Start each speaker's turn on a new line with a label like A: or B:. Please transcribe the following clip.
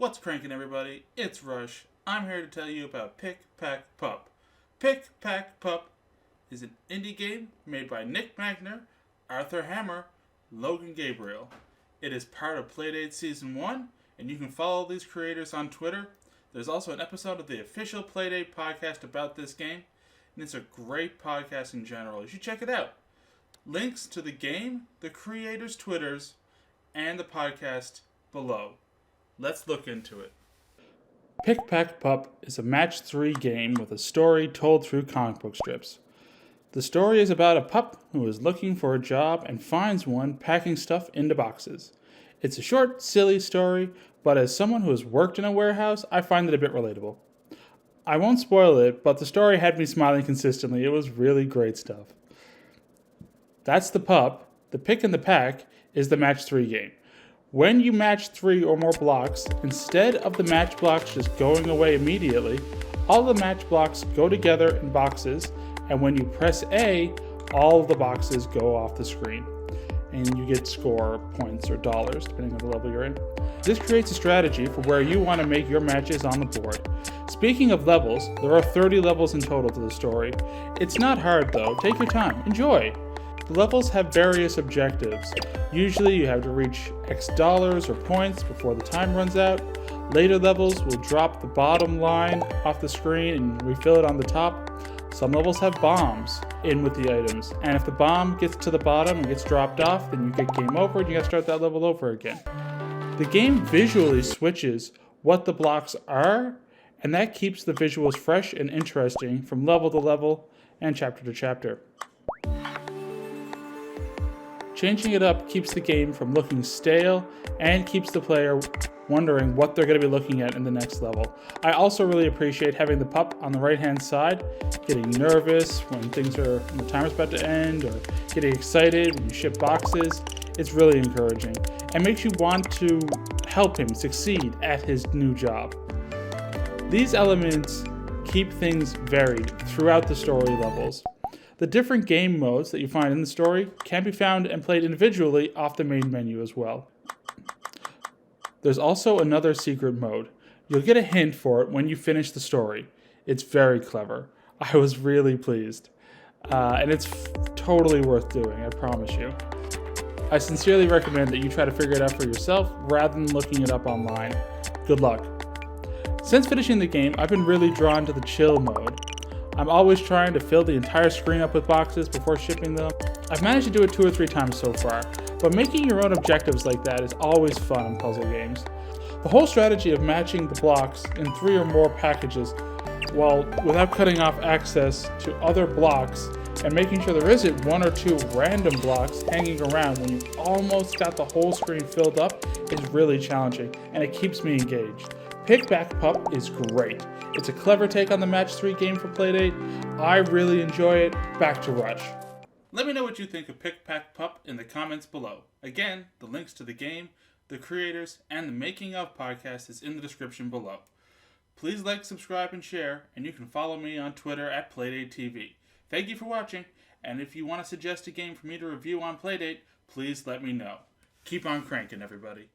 A: What's cranking, everybody? It's Rush. I'm here to tell you about Pick, Pack, Pup. Pick, Pack, Pup is an indie game made by Nick Magner, Arthur Hammer, Logan Gabriel. It is part of Playdate Season 1, and you can follow these creators on Twitter. There's also an episode of the official Playdate podcast about this game, and it's a great podcast in general. You should check it out. Links to the game, the creators' Twitters, and the podcast below. Let's look into it. Pick, Pack, Pup is a match 3 game with a story told through comic book strips. The story is about a pup who is looking for a job and finds one packing stuff into boxes. It's a short, silly story, but as someone who has worked in a warehouse, I find it a bit relatable. I won't spoil it, but the story had me smiling consistently. It was really great stuff. That's the pup. The pick and the pack is the match 3 game. When you match 3 or more blocks, instead of the match blocks just going away immediately, all the match blocks go together in boxes, and when you press A, all of the boxes go off the screen. And you get score points or dollars, depending on the level you're in. This creates a strategy for where you want to make your matches on the board. Speaking of levels, there are 30 levels in total to the story. It's not hard though, take your time, enjoy! The levels have various objectives. Usually you have to reach X dollars or points before the time runs out. Later levels will drop the bottom line off the screen and refill it on the top. Some levels have bombs in with the items, and if the bomb gets to the bottom and gets dropped off, then you get game over and you gotta start that level over again. The game visually switches what the blocks are, and that keeps the visuals fresh and interesting from level to level and chapter to chapter. Changing it up keeps the game from looking stale and keeps the player wondering what they're going to be looking at in the next level. I also really appreciate having the pup on the right hand side, getting nervous when the timer's about to end, or getting excited when you ship boxes. It's really encouraging and makes you want to help him succeed at his new job. These elements keep things varied throughout the story levels. The different game modes that you find in the story can be found and played individually off the main menu as well. There's also another secret mode. You'll get a hint for it when you finish the story. It's very clever. I was really pleased. And it's totally worth doing, I promise you. I sincerely recommend that you try to figure it out for yourself rather than looking it up online. Good luck. Since finishing the game, I've been really drawn to the chill mode. I'm always trying to fill the entire screen up with boxes before shipping them. I've managed to do it 2 or 3 times so far, but making your own objectives like that is always fun in puzzle games. The whole strategy of matching the blocks in 3 or more packages without cutting off access to other blocks and making sure there isn't 1 or 2 random blocks hanging around when you've almost got the whole screen filled up is really challenging, and it keeps me engaged. Pick, Pack, Pup is great. It's a clever take on the Match 3 game for Playdate. I really enjoy it. Back to Rush. Let me know what you think of Pick, Pack, Pup in the comments below. Again, the links to the game, the creators, and the making of podcast is in the description below. Please like, subscribe, and share, and you can follow me on Twitter at PlaydateTV. Thank you for watching, and if you want to suggest a game for me to review on Playdate, please let me know. Keep on cranking, everybody.